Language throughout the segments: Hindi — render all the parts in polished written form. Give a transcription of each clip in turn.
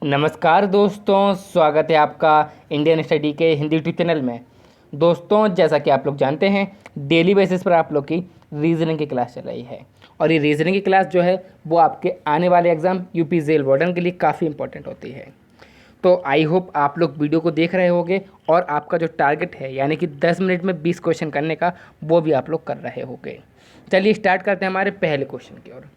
नमस्कार दोस्तों, स्वागत है आपका इंडियन स्टडी के हिंदी यूट्यूब चैनल में। दोस्तों, जैसा कि आप लोग जानते हैं, डेली बेसिस पर आप लोग की रीजनिंग की क्लास चल रही है और ये रीजनिंग की क्लास जो है वो आपके आने वाले एग्ज़ाम यूपी जेल वार्डन के लिए काफ़ी इंपॉर्टेंट होती है। तो आई होप आप लोग वीडियो को देख रहे होंगे और आपका जो टारगेट है यानी कि 10 मिनट में 20 क्वेश्चन करने का, वो भी आप लोग कर रहे होंगे। चलिए स्टार्ट करते हैं हमारे पहले क्वेश्चन की ओर।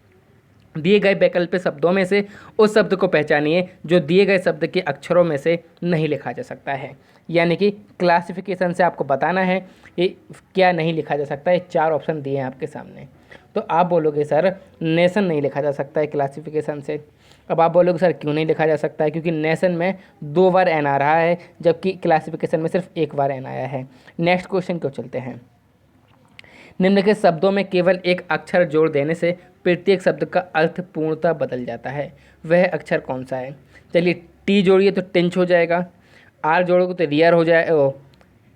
दिए गए वैकल्पिक शब्दों में से उस शब्द को पहचानिए जो दिए गए शब्द के अक्षरों में से नहीं लिखा जा सकता है। यानी कि क्लासिफिकेशन से आपको बताना है ये क्या नहीं लिखा जा सकता है। 4 ऑप्शन दिए हैं आपके सामने। तो आप बोलोगे सर नेशन नहीं लिखा जा सकता है क्लासिफिकेशन से। अब आप बोलोगे सर क्यों नहीं लिखा जा सकता है, क्योंकि नेशन में 2 बार एन आ रहा है जबकि क्लासिफिकेशन में सिर्फ 1 बार एन आया है। नेक्स्ट क्वेश्चन को चलते हैं। निम्नलिखित शब्दों में केवल एक अक्षर जोड़ देने से प्रत्येक शब्द का अर्थ पूर्णतः बदल जाता है, वह अक्षर कौन सा है। चलिए टी जोड़िए तो टिंच हो जाएगा, आर जोड़ोगे तो रियर हो जाए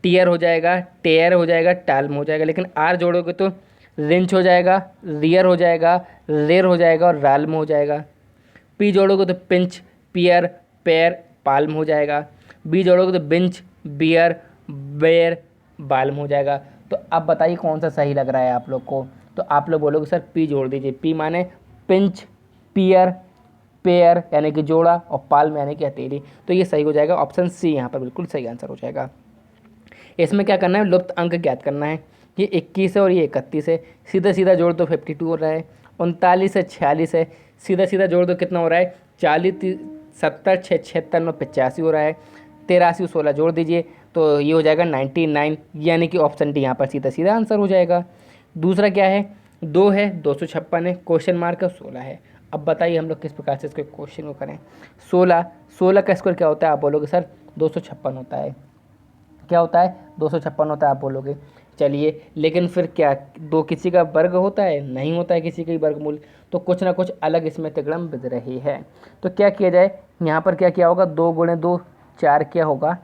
टीयर हो जाएगा, टेयर हो जाएगा, टाल्म हो जाएगा। लेकिन आर जोड़ोगे तो रिंच हो जाएगा, रियर हो जाएगा, रेर हो जाएगा और राल्म हो जाएगा। पी जोड़ोगे तो पिंच, पियर, पैर, पाल्म हो जाएगा। बी जोड़ोगे तो बिंच, बियर, बेर, बाल्म हो जाएगा। तो अब बताइए कौन सा सही लग रहा है आप लोग को। तो आप लोग बोलोगे सर पी जोड़ दीजिए। पी माने पिंच, पियर, पेयर यानी कि जोड़ा और पाल्म यानी कि हथेली। तो ये सही हो जाएगा, ऑप्शन सी यहाँ पर बिल्कुल सही आंसर हो जाएगा। इसमें क्या करना है, लुप्त अंक ज्ञात करना है। ये 21 है और ये 31 है, सीधा सीधा जोड़ दो 52 हो रहा है। 39 है, 46 है, सीधा सीधा जोड़ दो कितना हो रहा है, 40, 70, 6, 76, 9, 85 हो रहा है। 83 और 16 जोड़ दीजिए तो ये हो जाएगा 99, यानी कि ऑप्शन डी यहाँ पर सीधा सीधा आंसर हो जाएगा। दूसरा क्या है, 2 है, 256 है, क्वेश्चन मार्क है, 16 है। अब बताइए हम लोग किस प्रकार से इसके क्वेश्चन को करें। 16 का स्क्वायर क्या होता है, आप बोलोगे सर 256 होता है। क्या होता है, 256 होता है आप बोलोगे। चलिए लेकिन फिर क्या दो किसी का वर्ग होता है, नहीं होता है किसी का ही वर्गमूल। तो कुछ ना कुछ अलग इसमें तिगड़म बिध रही है। तो क्या किया जाए, यहाँ पर क्या किया होगा, 2 गुणे 2 4 क्या होगा,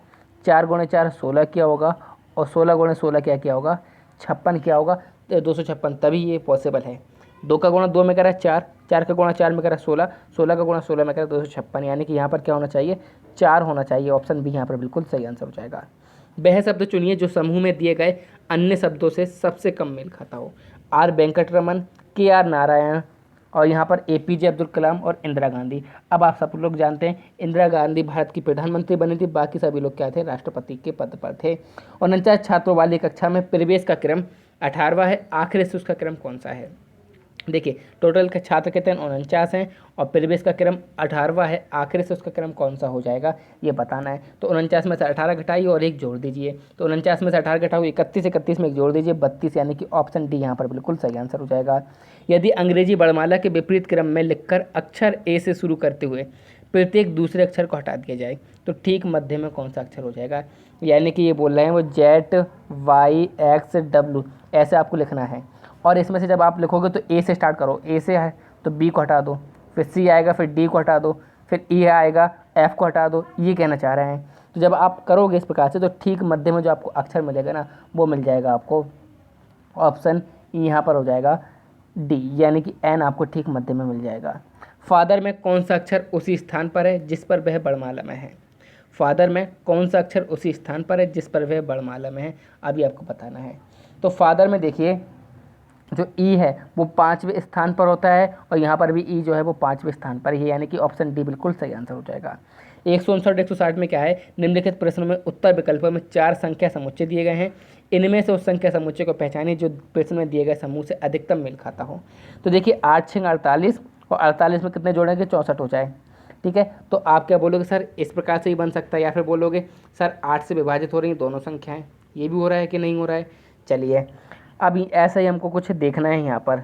4 गुणे 4 16 क्या होगा और 16 गुणे 16 क्या क्या होगा, 56 क्या होगा। 256 तभी ये पॉसिबल है। 2 का गुणा 2 में करा 4, 4 का गुणा 4 में करा 16, 16 का गुणा 16 में करा 256, यानी कि यहाँ पर क्या होना चाहिए, 4 होना चाहिए। ऑप्शन बी यहाँ पर बिल्कुल सही आंसर हो जाएगा। वह शब्द चुनिए जो समूह में दिए गए अन्य शब्दों से सबसे कम मेल खाता हो। आर वेंकटरमन, के आर नारायण और यहाँ पर एपीजे अब्दुल कलाम और इंदिरा गांधी। अब आप सब लोग जानते हैं इंदिरा गांधी भारत की प्रधानमंत्री बनी थी, बाकी सभी लोग क्या थे, राष्ट्रपति के पद पर थे। 49 छात्रों वाली कक्षा में प्रवेश का क्रम 18वां है, आखिरी से उसका क्रम कौन सा है। देखिए टोटल के छात्र कितने हैं, 49 हैं और प्रवेश का क्रम 18वां है, आखिर से उसका क्रम कौन सा हो जाएगा ये बताना है। तो 49 में से 18 घटाइए और 1 जोड़ दीजिए। तो 49 में से 18 घटाओ 31, 31 में 1 जोड़ दीजिए 32, यानी कि ऑप्शन डी यहाँ पर बिल्कुल सही आंसर हो जाएगा। यदि अंग्रेजी वर्णमाला के विपरीत क्रम में लिखकर अक्षर ए से शुरू करते हुए प्रत्येक दूसरे अक्षर को हटा दिया जाए तो ठीक मध्य में कौन सा अक्षर हो जाएगा। यानी कि ये बोल रहे हैं वो ZYXW ऐसे आपको लिखना है। और इसमें से जब आप लिखोगे तो ए से स्टार्ट करो, ए से है तो बी को हटा दो, फिर सी आएगा, फिर डी को हटा दो, फिर ई आएगा, एफ को हटा दो, ये कहना चाह रहे हैं। तो जब आप करोगे इस प्रकार से तो ठीक मध्य में जो आपको अक्षर मिलेगा ना वो मिल जाएगा आपको। ऑप्शन ई यहाँ पर हो जाएगा डी, यानी कि एन आपको ठीक मध्य में मिल जाएगा। फादर में कौन सा अक्षर उसी स्थान पर है जिस पर वह वर्णमाला में है। फादर में कौन सा अक्षर उसी स्थान पर है जिस पर वह वर्णमाला में है, अभी आपको बताना है। तो फादर में देखिए जो ई है वो 5वें स्थान पर होता है और यहाँ पर भी ई जो है वो 5वें स्थान पर ही है, यानी कि ऑप्शन डी बिल्कुल सही आंसर हो जाएगा। 159 160 में क्या है, निम्नलिखित प्रश्नों में उत्तर विकल्पों में 4 संख्या समुच्चय दिए गए हैं, इनमें से उस संख्या समुच्चय को पहचानिए जो प्रश्न में दिए गए समूह से अधिकतम मेल खाता हो। तो देखिए 8 6 48 और 48 में कितने जोड़ेंगे, 64 हो जाए। ठीक है, तो आप क्या बोलोगे सर इस प्रकार से ही बन सकता है, या फिर बोलोगे सर 8 से विभाजित हो रही हैं दोनों संख्याएं, ये भी हो रहा है कि नहीं हो रहा है। चलिए अब ऐसा ही हमको कुछ देखना है यहाँ पर।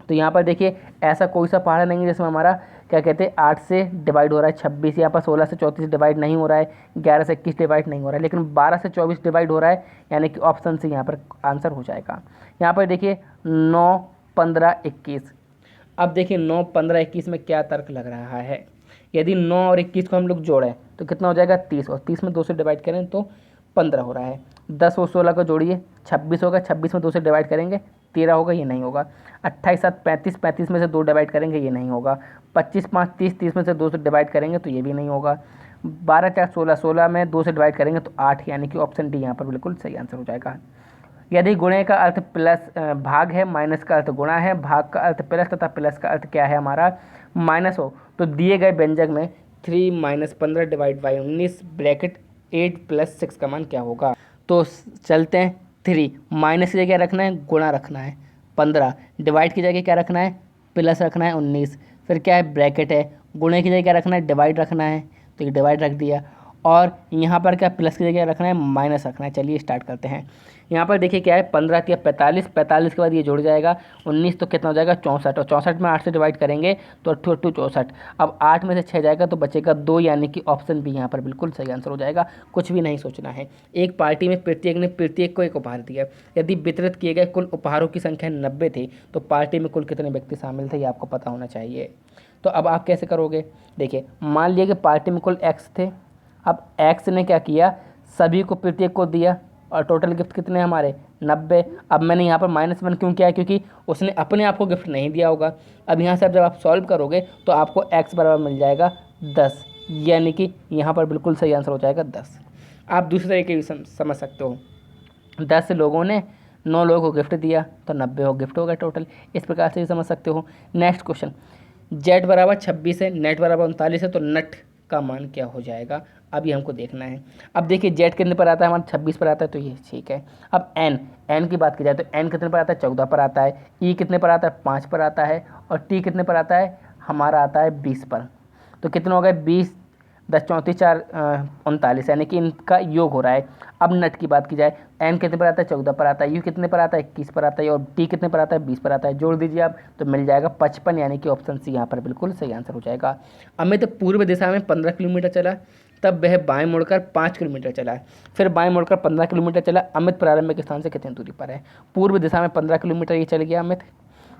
तो यहाँ पर देखिए ऐसा कोई सा पहाड़ नहीं है जिसमें हमारा क्या कहते हैं 8 से डिवाइड हो रहा है 26, यहाँ पर 16 से 34 डिवाइड नहीं हो रहा है, 11 से 21 डिवाइड नहीं हो रहा है, लेकिन 12 से 24 डिवाइड हो रहा है, यानी कि ऑप्शन से यहाँ पर आंसर हो जाएगा। यहाँ पर देखिए 9 15 21। अब देखिए 9 15 21 में क्या तर्क लग रहा है। यदि 9 और 21 को हम लोग जोड़ें तो कितना हो जाएगा 30, और 30 में 2 से डिवाइड करें तो 15 हो रहा है। 10 और 16 को जोड़िए 26 होगा, 26 में 2 से डिवाइड करेंगे 13 होगा, ये नहीं होगा। 28 7 35, 35 में से 2 डिवाइड करेंगे, ये नहीं होगा। 25 5 30, 30 में से 2 से डिवाइड करेंगे तो ये भी नहीं होगा। 12 4 16, 16 में 2 से डिवाइड करेंगे तो 8, यानी कि ऑप्शन डी यहाँ पर बिल्कुल सही आंसर हो जाएगा। यदि गुणे का अर्थ प्लस भाग है, माइनस का अर्थ गुणा है, भाग का अर्थ प्लस तथा प्लस का अर्थ क्या है हमारा माइनस हो, तो दिए गए व्यंजक में 3 - 15 डिवाइड बाई 19 ब्रैकेट 8 + 6 का मान क्या होगा। तो चलते हैं, 3 माइनस की जगह रखना है, गुणा रखना है 15, डिवाइड की जगह क्या रखना है, प्लस रखना है 19, फिर क्या है ब्रैकेट है, गुणे की जगह क्या रखना है, डिवाइड रखना है, तो ये डिवाइड रख दिया, और यहाँ पर क्या प्लस की जगह रखना है, माइनस रखना है। चलिए स्टार्ट करते हैं। यहाँ पर देखिए क्या है, 15 या 45, 45 के बाद ये जुड़ जाएगा 19, तो कितना हो जाएगा 64, और 64 में 8 से डिवाइड करेंगे तो 8 8 64। अब 8 में से 6 जाएगा तो बचेगा 2, यानी कि ऑप्शन बी यहाँ पर बिल्कुल सही आंसर हो जाएगा। कुछ भी नहीं सोचना है। एक पार्टी में प्रत्येक ने प्रत्येक को एक उपहार दिया। यदि वितरित किए गए कुल उपहारों की संख्या 90 थी तो पार्टी में कुल कितने व्यक्ति शामिल थे, ये आपको पता होना चाहिए। तो अब आप कैसे करोगे, देखिए मान लिया कि पार्टी में कुल एक्स थे। अब एक्स ने क्या किया, सभी को प्रत्येक को दिया, और टोटल गिफ्ट कितने हमारे 90। अब मैंने यहाँ पर -1 क्यों किया है, क्योंकि उसने अपने आप को गिफ्ट नहीं दिया होगा। अब यहाँ से जब आप सॉल्व करोगे तो आपको x बराबर मिल जाएगा 10, यानी कि यहाँ पर बिल्कुल सही आंसर हो जाएगा 10। आप दूसरे तरीके भी समझ सकते हो, 10 लोगों ने 9 लोगों को गिफ्ट दिया तो 90 हो गिफ्ट होगा टोटल। इस प्रकार से भी समझ सकते हो। नेक्स्ट क्वेश्चन, जेड बराबर 26 है, नेट बराबर 39 है, तो नट का मान क्या हो जाएगा, अब ये हमको देखना है। अब देखिए जेड कितने पर आता है, हमारा 26 पर आता है, तो ये ठीक है। अब एन की बात की जाए तो एन कितने पर आता है, 14 पर आता है। ई कितने पर आता है, 5 पर आता है। और टी कितने पर आता है, हमारा आता है 20 पर। तो कितने हो गए, 20 10 34 4 39, यानी कि इनका योग हो रहा है। अब नट की बात की जाए, एन कितने पर आता है, 14 पर आता है। यू कितने पर आता है, 21 पर आता है। और टी कितने पर आता है, 20 पर आता है। जोड़ दीजिए आप तो मिल जाएगा 55, यानी कि ऑप्शन सी यहाँ पर बिल्कुल सही आंसर हो जाएगा। अमित पूर्व दिशा में 15 किलोमीटर चला, तब वह बाएं मुड़कर 5 किलोमीटर चला, फिर बाएं मुड़कर 15 किलोमीटर चला। अमित प्रारंभिक स्थान से कितनी दूरी पर है। पूर्व दिशा में 15 किलोमीटर ये चल गया अमित,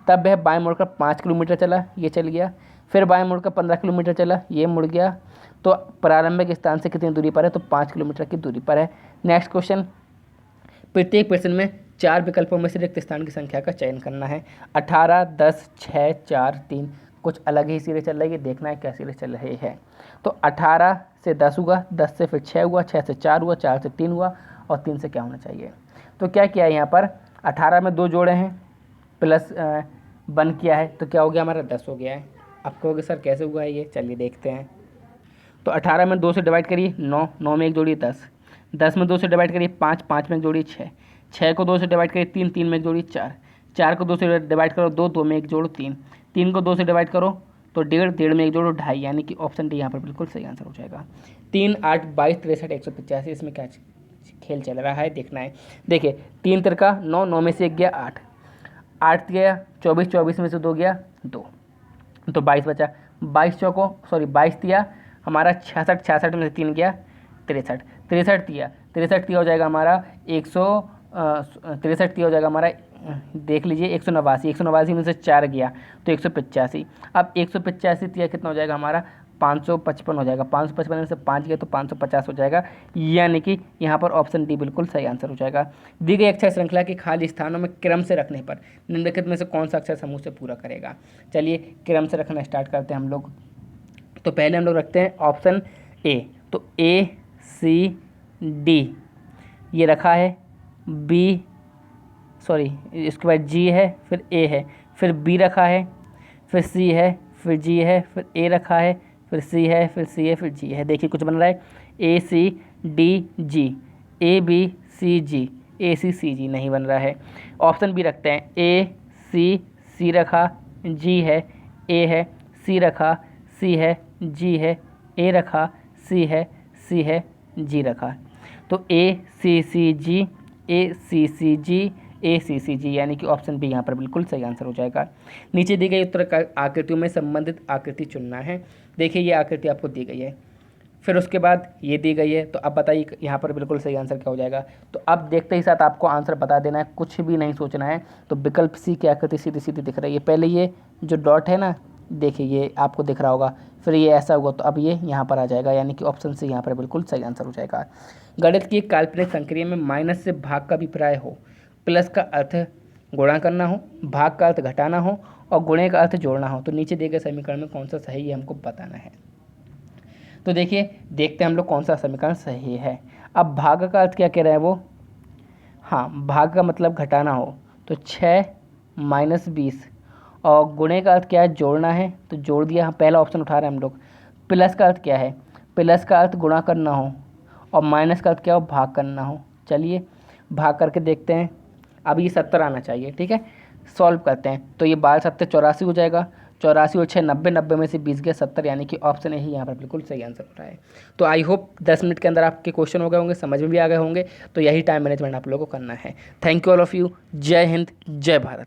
तब वह बाएं मुड़कर 5 किलोमीटर चला, ये चल गया, फिर बाएं मुड़कर 15 किलोमीटर चला, ये मुड़ गया। तो प्रारंभिक स्थान से कितनी दूरी पर है, तो 5 किलोमीटर की दूरी पर है। नेक्स्ट क्वेश्चन, प्रत्येक प्रश्न में 4 विकल्पों में से रिक्त स्थान की संख्या का चयन करना है। 18 10 6 4 3, कुछ अलग ही सिरे चल रही है, देखना है क्या सिरे चल रहे हैं। तो 18 से 10 हुआ, 10 से फिर 6 हुआ, 6 से 4 हुआ, 4 से 3 हुआ, और 3 से क्या होना चाहिए। तो क्या किया है यहाँ पर, 18 में 2 जोड़े हैं, प्लस 1 किया है, तो क्या हो गया हमारा 10 हो गया है। आप कहोगे सर कैसे हुआ है ये, चलिए देखते हैं। तो 18 में 2 से डिवाइड करिए 9, 9 में 1 जोड़िए 10, 10 में 2 से डिवाइड करिए 5, 5 में 1 जोड़िए 6, 6 को 2 से डिवाइड करिए 3, 3 में 1 जोड़िए 4, 4 को 2 से डिवाइड करो 2, 2 में 1 जोड़ो 3, 3 को 2 से डिवाइड करो तो 1.5, 1.5 में 1 जोड़ो 2.5, यानी कि ऑप्शन डी यहाँ पर बिल्कुल सही आंसर हो जाएगा। 3 8 22 63 185, इसमें क्या खेल चल रहा है देखना है। देखिए 3 तिरका 9, 9 में से 1 गया 8, 8 गया 24, 24 में से 2 गया 2, तो 22 बचा। 22 दिया हमारा 66, 66 में से 3 गया 63, 63 दिया 63 दिया हो जाएगा हमारा 63 दिया हो जाएगा हमारा, देख लीजिए 189, 189 में से 4 गया तो 185। अब 185 दिया कितना हो जाएगा हमारा 555 हो जाएगा, 555 में से 5 गया तो 550 हो जाएगा, यानी कि यहाँ पर ऑप्शन डी बिल्कुल सही आंसर हो जाएगा। दी गई अक्षर श्रृंखला के खाली स्थानों में क्रम से रखने पर निम्नलिखित में से कौन सा अक्षर समूह से पूरा करेगा। चलिए क्रम से रखना स्टार्ट करते हैं हम लोग। तो पहले हम लोग रखते हैं ऑप्शन ए, तो ए सी डी ये रखा है, बी सॉरी इसके बाद जी है, फिर ए है, फिर बी रखा है, फिर सी है, फिर जी है, फिर ए रखा है, फिर सी है, फिर सी है, फिर जी है। देखिए कुछ बन रहा है ए C D G, A B C जी, ए सी सी जी नहीं बन रहा है। ऑप्शन बी रखते हैं, ए सी रखा, जी है, ए है, सी रखा, सी है, जी है, ए रखा, सी है, जी रखा। तो ए सी जी, ए सी जी, ए सी जी, यानी कि ऑप्शन बी यहाँ पर बिल्कुल सही आंसर हो जाएगा। नीचे दी गई उत्तर आकृतियों में संबंधित आकृति चुनना है। देखिए ये आकृति आपको दी गई है, फिर उसके बाद ये दी गई है, तो अब बताइए यहाँ पर बिल्कुल सही आंसर क्या हो जाएगा। तो अब देखते ही साथ आपको आंसर बता देना है, कुछ भी नहीं सोचना है। तो विकल्प सी की आकृति सीधी सीधी दिख रही है। पहले ये जो डॉट है ना, देखिए ये आपको दिख रहा होगा, फिर ये ऐसा हुआ तो अब ये यहाँ पर आ जाएगा, यानी कि ऑप्शन सी यहाँ पर बिल्कुल सही आंसर हो जाएगा। गणित की एक काल्पनिक संक्रिया में माइनस से भाग का अभिप्राय हो, प्लस का अर्थ गुणा करना हो, भाग का अर्थ घटाना हो और गुणे का अर्थ जोड़ना हो। तो नीचे दिए गए समीकरण में कौन सा सही है हमको बताना है। तो देखिए, देखते हैं हम लोग कौन सा समीकरण सही है। अब भाग का अर्थ क्या कह रहा है वो, हाँ, भाग का मतलब घटाना हो, तो 6 माइनस 20, और गुणे का अर्थ क्या है, जोड़ना है, तो जोड़ दिया, हम पहला ऑप्शन उठा रहे हैं हम लोग। प्लस का अर्थ क्या है, प्लस का अर्थ गुणा करना हो और माइनस का अर्थ क्या हो, भाग करना हो। चलिए भाग करके देखते हैं। अब ये 70 आना चाहिए, ठीक है। सॉल्व करते हैं, तो ये 12 7 84 हो जाएगा। 84 और 6 90, 90 में से 20 गया 70, यानी कि ऑप्शन ही यहाँ पर बिल्कुल सही आंसर हो रहा है। तो आई होप 10 मिनट के अंदर आपके क्वेश्चन हो गए होंगे, समझ में भी आ गए होंगे। तो यही टाइम मैनेजमेंट आप लोगों को करना है। Thank you all of you. जय हिंद, जय भारत।